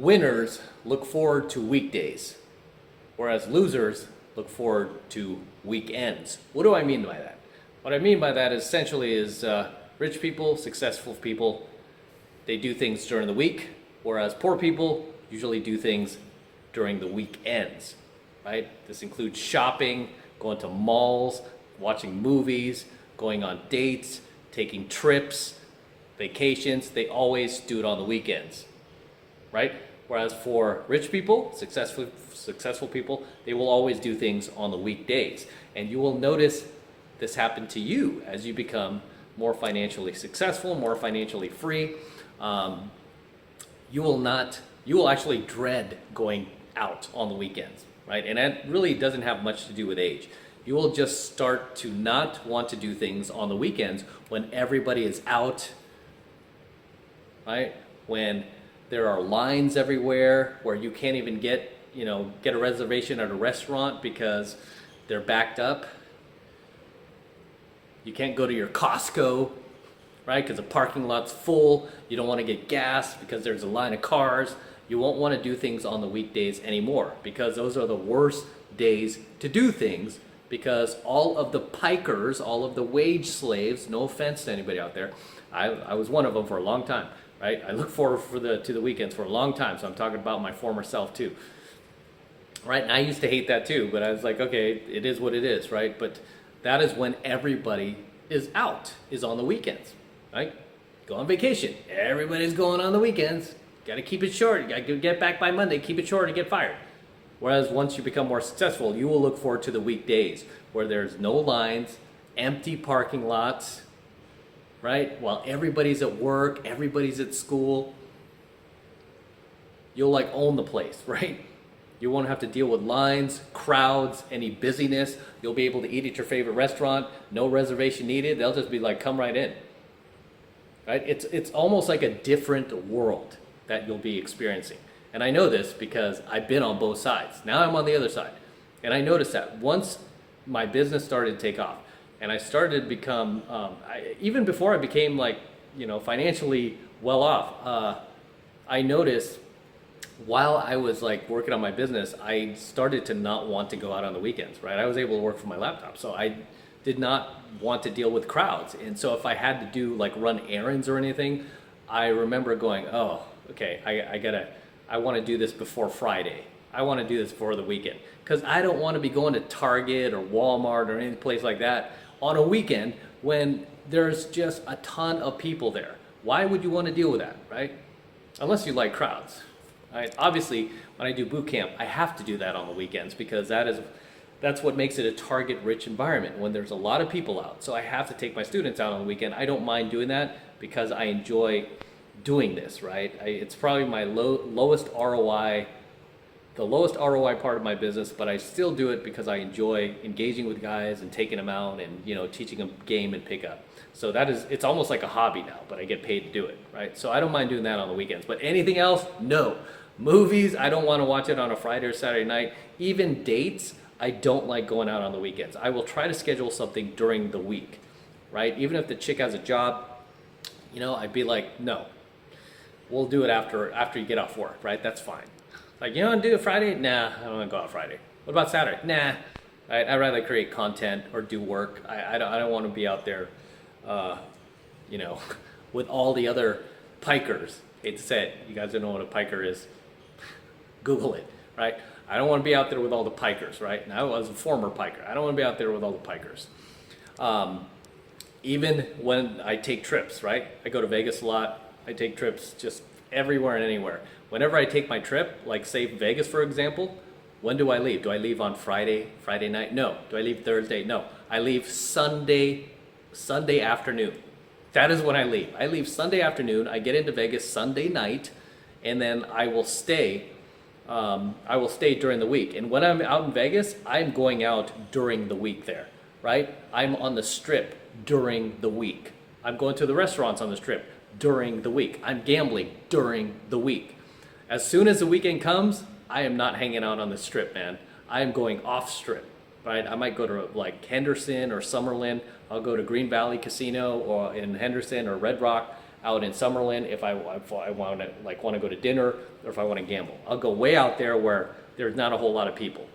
winners look forward to weekdays, whereas losers look forward to weekends. What do I mean by that? What I mean by that essentially is rich people, successful people, they do things during the week, whereas poor people usually do things during the weekends, right? This includes shopping, going to malls, watching movies, going on dates, taking trips, vacations. They always do it on the weekends, right? Whereas for rich people, successful people, they will always do things on the weekdays. And you will notice this happen to you as you become more financially successful, more financially free. You will actually dread going out on the weekends, right? And that really doesn't have much to do with age. You will just start to not want to do things on the weekends when everybody is out, right? When there are lines everywhere where you can't even get a reservation at a restaurant because they're backed up. You can't go to your Costco, right? Because the parking lot's full. You don't want to get gas because there's a line of cars. You won't want to do things on the weekdays anymore because those are the worst days to do things, because all of the pikers, all of the wage slaves, no offense to anybody out there, I was one of them for a long time, right? I look forward to the weekends for a long time, so I'm talking about my former self too, right? And I used to hate that too, but I was like, okay, it is what it is, right? But that is when everybody is on the weekends, right? Go on vacation. Everybody's going on the weekends. Got to keep it short. You got to get back by Monday. Keep it short and get fired. Whereas once you become more successful, you will look forward to the weekdays where there's no lines, empty parking lots, right? While everybody's at work, everybody's at school. You'll like own the place, right? You won't have to deal with lines, crowds, any busyness. You'll be able to eat at your favorite restaurant. No reservation needed. They'll just be like, come right in. Right? It's almost like a different world that you'll be experiencing. And I know this because I've been on both sides. Now I'm on the other side. And I noticed that once my business started to take off and I started to become, even before I became financially well off, I noticed while I was working on my business, I started to not want to go out on the weekends, right? I was able to work from my laptop. So I did not want to deal with crowds. And so if I had to do run errands or anything, I remember going, oh, okay, I want to do this before Friday. I want to do this before the weekend. Because I don't want to be going to Target or Walmart or any place like that on a weekend when there's just a ton of people there. Why would you want to deal with that, right? Unless you like crowds. Right? Obviously, when I do boot camp, I have to do that on the weekends because that's what makes it a target-rich environment when there's a lot of people out. So I have to take my students out on the weekend. I don't mind doing that because I enjoy doing this, right? It's probably my lowest ROI, the lowest ROI part of my business, but I still do it because I enjoy engaging with guys and taking them out and teaching them game and pickup. So it's almost like a hobby now, but I get paid to do it, right? So I don't mind doing that on the weekends. But anything else, no. Movies, I don't want to watch it on a Friday or Saturday night. Even dates, I don't like going out on the weekends. I will try to schedule something during the week, right? Even if the chick has a job, I'd be like, no, we'll do it after you get off work, right? That's fine. You want to do it Friday? Nah, I don't want to go out Friday. What about Saturday? Nah, right? I'd rather create content or do work. I don't want to be out there, with all the other pikers. Hate to say it, you guys don't know what a piker is. Google it, right? I don't want to be out there with all the pikers, right? And I was a former piker. I don't want to be out there with all the pikers. Even when I take trips, right? I go to Vegas a lot. I take trips just everywhere and anywhere. Whenever I take my trip, say Vegas, for example, when do I leave? Do I leave on Friday night? No. Do I leave Thursday? No. I leave Sunday afternoon. That is when I leave. I leave Sunday afternoon. I get into Vegas Sunday night, and then I will stay during the week. And when I'm out in Vegas, I'm going out during the week there, right? I'm on the strip during the week. I'm going to the restaurants on the strip during the week. I'm gambling during the week. As soon as the weekend comes, I am not hanging out on the strip, man. I am going off strip, right? I might go to Henderson or Summerlin. I'll go to Green Valley Casino or in Henderson or Red Rock. out in Summerlin if I want to go to dinner or if I want to gamble. I'll go way out there where there's not a whole lot of people,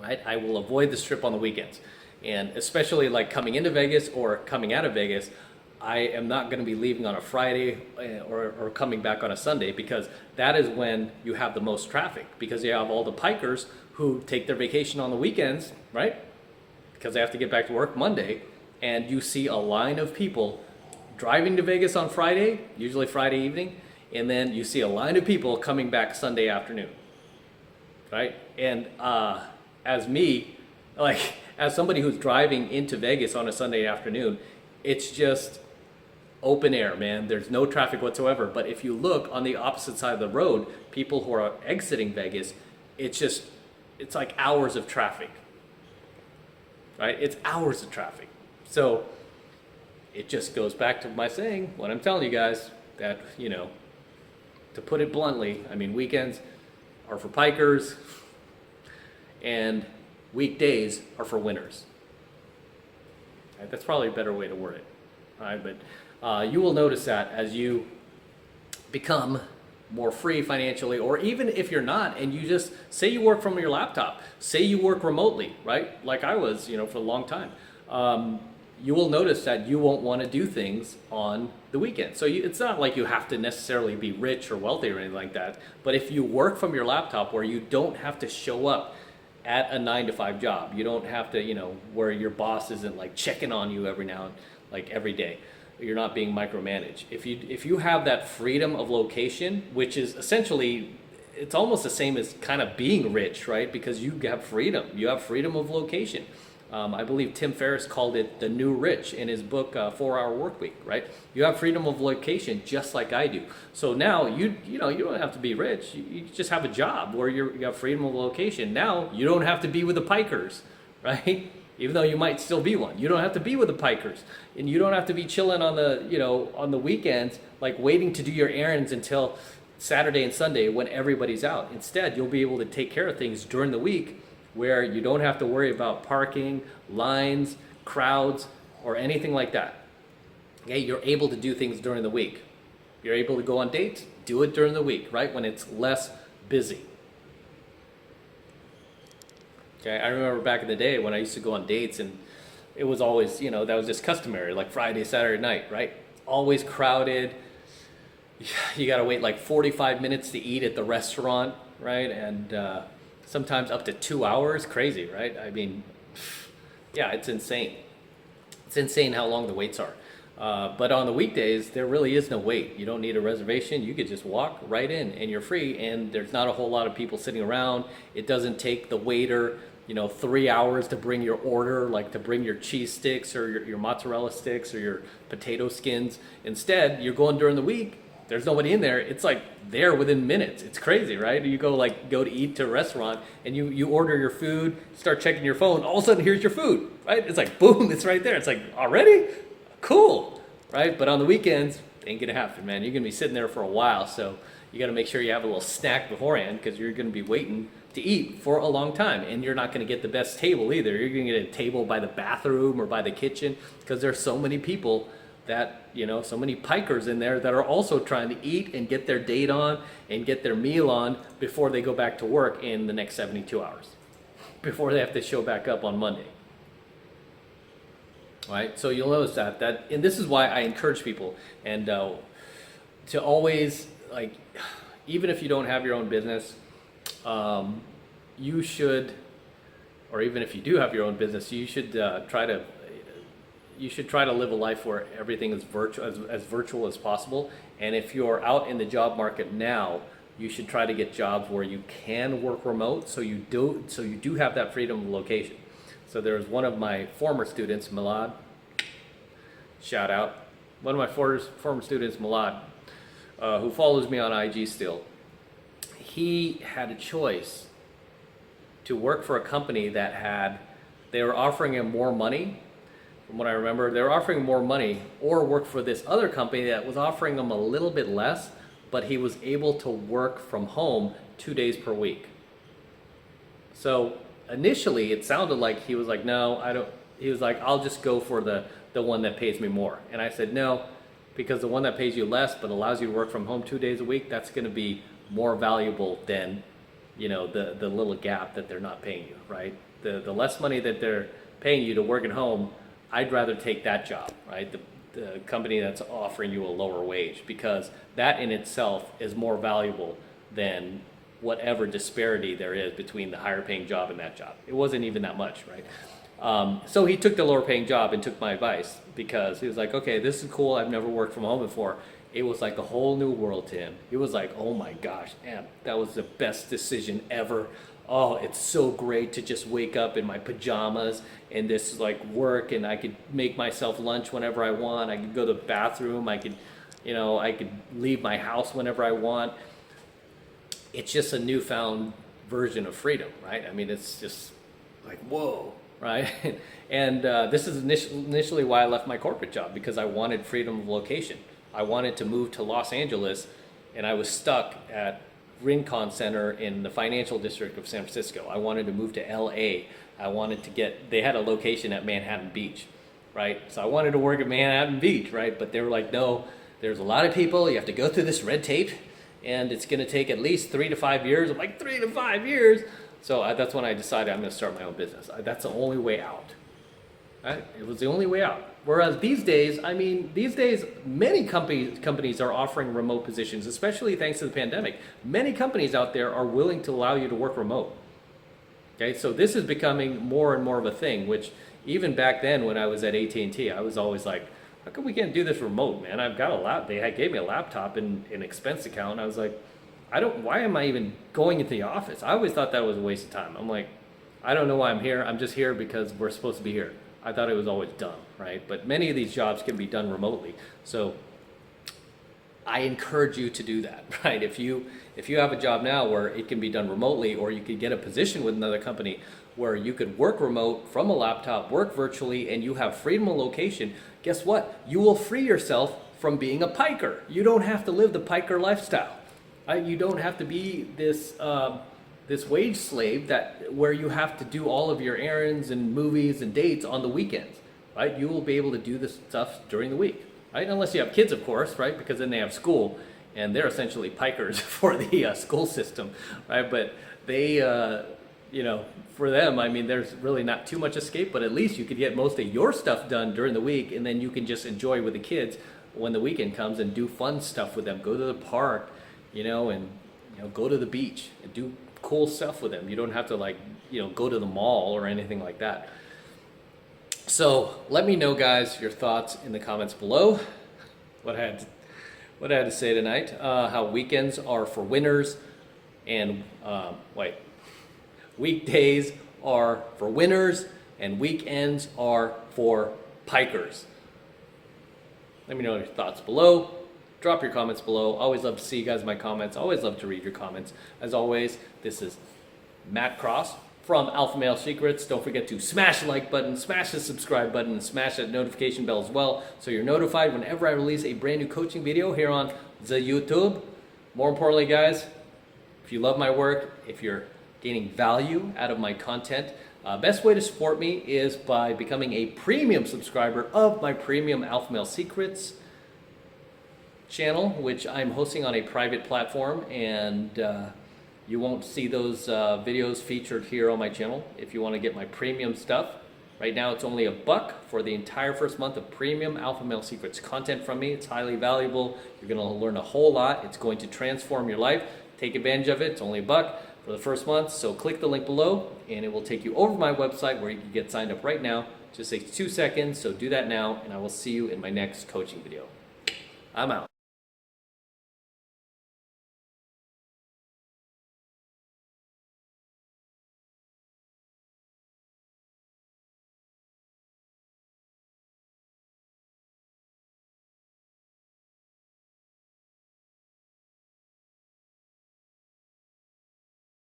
right? I will avoid the Strip on the weekends. And especially like coming into Vegas or coming out of Vegas, I am not going to be leaving on a Friday or coming back on a Sunday, because that is when you have the most traffic, because you have all the pikers who take their vacation on the weekends, right? Because they have to get back to work Monday, and you see a line of people driving to Vegas on Friday, usually Friday evening, and then you see a line of people coming back Sunday afternoon, right? And as somebody who's driving into Vegas on a Sunday afternoon, it's just open air, man. There's no traffic whatsoever. But if you look on the opposite side of the road, people who are exiting Vegas, it's like hours of traffic, right? It's hours of traffic. So it just goes back to my saying, what I'm telling you guys, that, to put it bluntly, I mean, weekends are for pikers and weekdays are for winners. Right? That's probably a better way to word it. All right, but you will notice that as you become more free financially, or even if you're not, and you just say you work from your laptop, say you work remotely, right? Like I was, for a long time. You will notice that you won't want to do things on the weekend. So it's not like you have to necessarily be rich or wealthy or anything like that. But if you work from your laptop where you don't have to show up at a 9-to-5 job, you don't have to, where your boss isn't like checking on you every day. You're not being micromanaged. If you have that freedom of location, which is essentially, it's almost the same as kind of being rich, right? Because you have freedom. You have freedom of location. I believe Tim Ferriss called it the new rich in his book, 4-Hour Workweek, right? You have freedom of location just like I do. So now you don't have to be rich. You just have a job where you have freedom of location. Now you don't have to be with the pikers, right? Even though you might still be one. You don't have to be with the pikers. And you don't have to be chilling on the weekends, like waiting to do your errands until Saturday and Sunday when everybody's out. Instead, you'll be able to take care of things during the week where you don't have to worry about parking, lines, crowds, or anything like that. Okay, you're able to do things during the week. You're able to go on dates, do it during the week, right? When it's less busy. Okay, I remember back in the day when I used to go on dates, and it was always, that was just customary, like Friday, Saturday night, right? Always crowded. You got to wait like 45 minutes to eat at the restaurant, right? And sometimes up to 2 hours. Crazy, right? I mean, yeah, it's insane. It's insane how long the waits are. But on the weekdays, there really is no wait. You don't need a reservation. You could just walk right in and you're free, and there's not a whole lot of people sitting around. It doesn't take the waiter 3 hours to bring your order, like to bring your cheese sticks or your mozzarella sticks or your potato skins. Instead, you're going during the week. There's nobody in there. It's like there within minutes. It's crazy, right? You go to eat to a restaurant and you order your food, start checking your phone. All of a sudden, here's your food, right? It's like, boom, it's right there. It's like, already? Cool, right? But on the weekends, it ain't gonna happen, man. You're gonna be sitting there for a while. So you gotta make sure you have a little snack beforehand, because you're gonna be waiting to eat for a long time, and you're not going to get the best table either. You're going to get a table by the bathroom or by the kitchen, because there's so many people that, so many pikers in there that are also trying to eat and get their date on and get their meal on before they go back to work in the next 72 hours, before they have to show back up on Monday. All right, so you'll notice that, and this is why I encourage people and to always, like, even if you don't have your own business, you should, or even if you do have your own business, you should try to live a life where everything is as virtual as possible. And if you're out in the job market now, you should try to get jobs where you can work remote, so you do have that freedom of location. So there's one of my former students, Milad, shout out, one of my former students, Milad, who follows me on IG still. He had a choice to work for a company they were offering him more money. From what I remember, they were offering him more money, or work for this other company that was offering him a little bit less, but he was able to work from home 2 days per week. So initially it sounded like he was like, no, I don't. He was like, I'll just go for the one that pays me more. And I said, no, because the one that pays you less but allows you to work from home 2 days a week, that's going to be more valuable than, you know, the little gap that they're not paying you, right? The less money that they're paying you to work at home, I'd rather take that job, right? The company that's offering you a lower wage, because that in itself is more valuable than whatever disparity there is between the higher paying job and that job. It wasn't even that much, right? So he took the lower paying job and took my advice, because he was like, okay, this is cool. I've never worked from home before. It was like a whole new world to him. He was like, oh my gosh, man, that was the best decision ever. Oh, it's so great to just wake up in my pajamas and this like work, and I could make myself lunch whenever I want. I could go to the bathroom. I could, you know, I could leave my house whenever I want. It's just a newfound version of freedom, right? I mean, it's just like, whoa, right? And this is initially why I left my corporate job, because I wanted freedom of location. I wanted to move to Los Angeles, and I was stuck at Rincon Center in the financial district of San Francisco. I wanted to move to LA. I wanted to they had a location at Manhattan Beach, right? So I wanted to work at Manhattan Beach, right? But they were like, no, there's a lot of people. You have to go through this red tape, and it's going to take at least 3 to 5 years. I'm like, 3 to 5 years? So that's when I decided I'm going to start my own business. That's the only way out. Right? It was the only way out. Whereas these days, I mean, many companies are offering remote positions, especially thanks to the pandemic. Many companies out there are willing to allow you to work remote. Okay, so this is becoming more and more of a thing, which even back then when I was at AT&T, I was always like, how come we can't do this remote, man? I've got a laptop. They gave me a laptop and an expense account. I was like, why am I even going into the office? I always thought that was a waste of time. I'm like, I don't know why I'm here. I'm just here because we're supposed to be here. I thought it was always done, right? But many of these jobs can be done remotely. So I encourage you to do that, right? If you have a job now where it can be done remotely, or you could get a position with another company where you could work remote from a laptop, work virtually, and you have freedom of location, guess what? You will free yourself from being a piker. You don't have to live the piker lifestyle. Right? You don't have to be this wage slave where you have to do all of your errands and movies and dates on the weekends, right? You will be able to do this stuff during the week, right? Unless you have kids, of course, right? Because then they have school, and they're essentially pikers for the school system, right? But they, you know, for them, I mean, there's really not too much escape, but at least you could get most of your stuff done during the week, and then you can just enjoy with the kids when the weekend comes and do fun stuff with them. Go to the park, you know, and go to the beach and do cool stuff with them. You don't have to go to the mall or anything like that. So let me know, guys, your thoughts in the comments below. What I had to say tonight. How weekends are for winners, and weekdays are for winners, and weekends are for pikers. Let me know your thoughts below. Drop your comments below. Always love to see you guys in my comments. Always love to read your comments. As always, this is Matt Cross from AlphaMaleSecrets. Don't forget to smash the like button, smash the subscribe button, and smash that notification bell as well, so you're notified whenever I release a brand new coaching video here on the YouTube. More importantly, guys, if you love my work, if you're gaining value out of my content, best way to support me is by becoming a premium subscriber of my premium AlphaMaleSecrets channel, which I'm hosting on a private platform, and you won't see those videos featured here on my channel. If you want to get my premium stuff, right now it's only $1 for the entire first month of premium AlphaMaleSecrets content from me. It's highly valuable. You're going to learn a whole lot. It's going to transform your life. Take advantage of it. It's only $1 for the first month. So click the link below, and it will take you over to my website where you can get signed up right now. Just takes 2 seconds, so do that now, and I will see you in my next coaching video. I'm out.